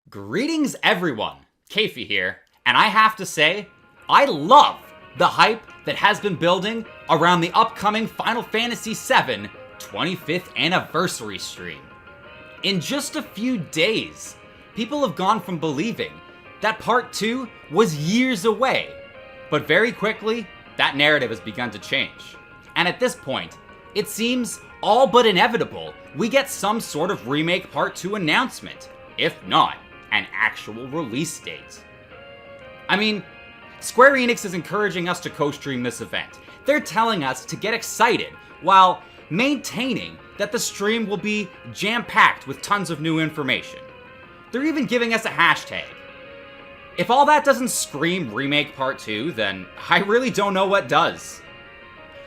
Greetings everyone, Kafey here, and I have to say, I love the hype that has been building around the upcoming Final Fantasy VII 25th anniversary stream. In just a few days, people have gone from believing that Part 2 was years away, but very quickly, that narrative has begun to change. And at this point, it seems all but inevitable we get some sort of Remake Part 2 announcement, if not an actual release date. I mean, Square Enix is encouraging us to co-stream this event. They're telling us to get excited while maintaining that the stream will be jam-packed with tons of new information. They're even giving us a hashtag. If all that doesn't scream Remake Part 2, then I really don't know what does.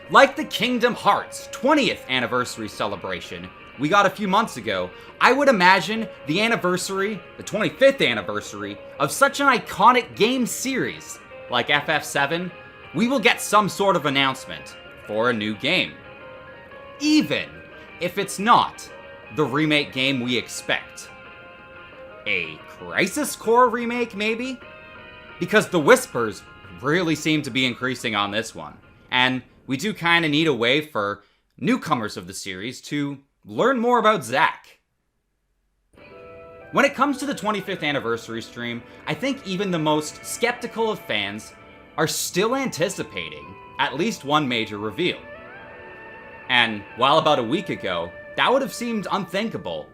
Like the Kingdom Hearts 20th anniversary celebration we got a few months ago, I would imagine the 25th anniversary of such an iconic game series like FF7, we will get some sort of announcement for a new game. Even if it's not the remake game we expect. A Crisis Core remake, maybe? Because the whispers really seem to be increasing on this one, and we do kind of need a way for newcomers of the series to learn more about Zack. When it comes to the 25th anniversary stream, I think even the most skeptical of fans are still anticipating at least one major reveal. And while about a week ago, that would have seemed unthinkable,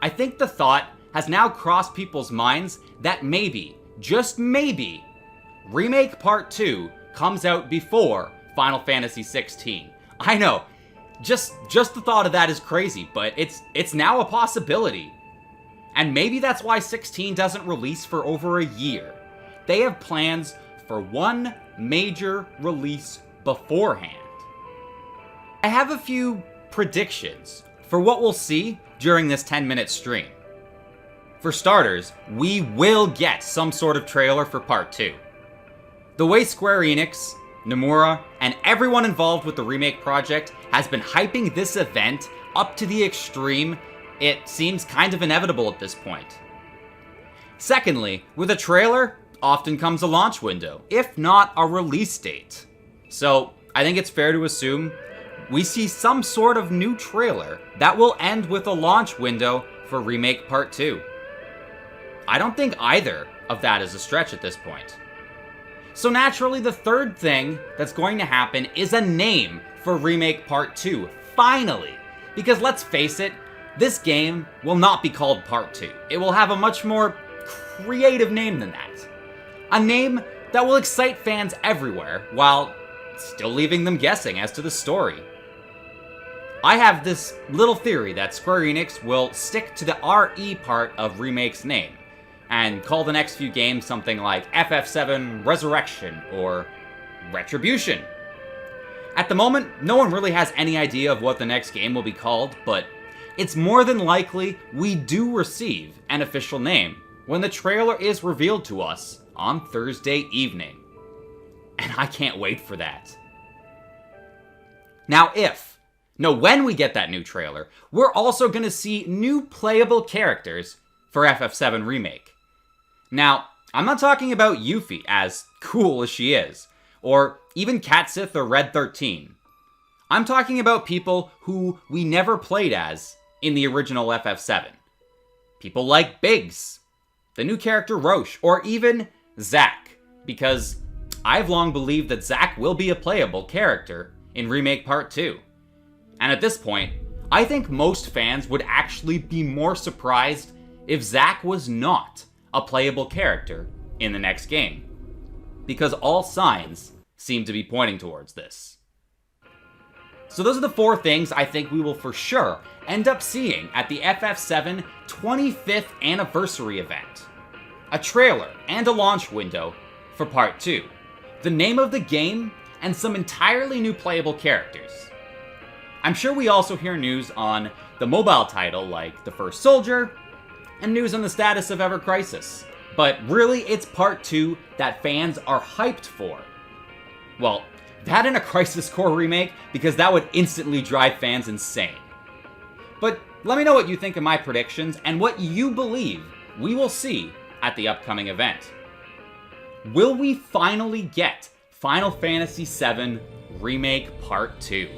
I think the thought has now crossed people's minds that maybe, just maybe, Remake Part 2 comes out before Final Fantasy XVI. I know, just the thought of that is crazy, but it's now a possibility. And maybe that's why 16 doesn't release for over a year. They have plans for one major release beforehand. I have a few predictions for what we'll see during this 10-minute stream. For starters, we will get some sort of trailer for Part 2. The way Square Enix, Nomura, and everyone involved with the remake project has been hyping this event up to the extreme, it seems kind of inevitable at this point. Secondly, with a trailer, often comes a launch window, if not a release date. So, I think it's fair to assume we see some sort of new trailer that will end with a launch window for Remake Part 2. I don't think either of that is a stretch at this point. So naturally, the third thing that's going to happen is a name for Remake Part 2, finally. Because let's face it, this game will not be called Part 2. It will have a much more creative name than that. A name that will excite fans everywhere, while still leaving them guessing as to the story. I have this little theory that Square Enix will stick to the RE part of Remake's name, and call the next few games something like FF7 Resurrection or Retribution. At the moment, no one really has any idea of what the next game will be called, but it's more than likely we do receive an official name when the trailer is revealed to us on Thursday evening. And I can't wait for that. Now when we get that new trailer, we're also going to see new playable characters for FF7 Remake. Now, I'm not talking about Yuffie, as cool as she is, or even Katsith or Red 13. I'm talking about people who we never played as in the original FF7. People like Biggs, the new character Roche, or even Zack, because I've long believed that Zack will be a playable character in Remake Part 2. And at this point, I think most fans would actually be more surprised if Zack was not a playable character in the next game, because all signs seem to be pointing towards this. So those are the four things I think we will for sure end up seeing at the FF7 25th anniversary event. A trailer and a launch window for Part 2, the name of the game, and some entirely new playable characters. I'm sure we also hear news on the mobile title like The First Soldier, and news on the status of Ever Crisis. But really, it's Part 2 that fans are hyped for. Well, that and a Crisis Core remake, because that would instantly drive fans insane. But let me know what you think of my predictions and what you believe we will see at the upcoming event. Will we finally get Final Fantasy VII Remake Part 2?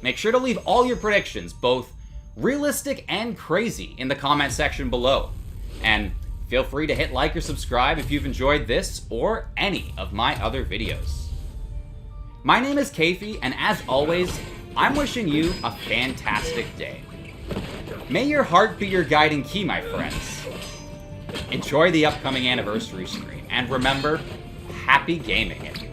Make sure to leave all your predictions, both realistic and crazy, in the comment section below. And feel free to hit like or subscribe if you've enjoyed this or any of my other videos. My name is Keifi, and as always, I'm wishing you a fantastic day. May your heart be your guiding key, my friends. Enjoy the upcoming anniversary stream, and remember, happy gaming.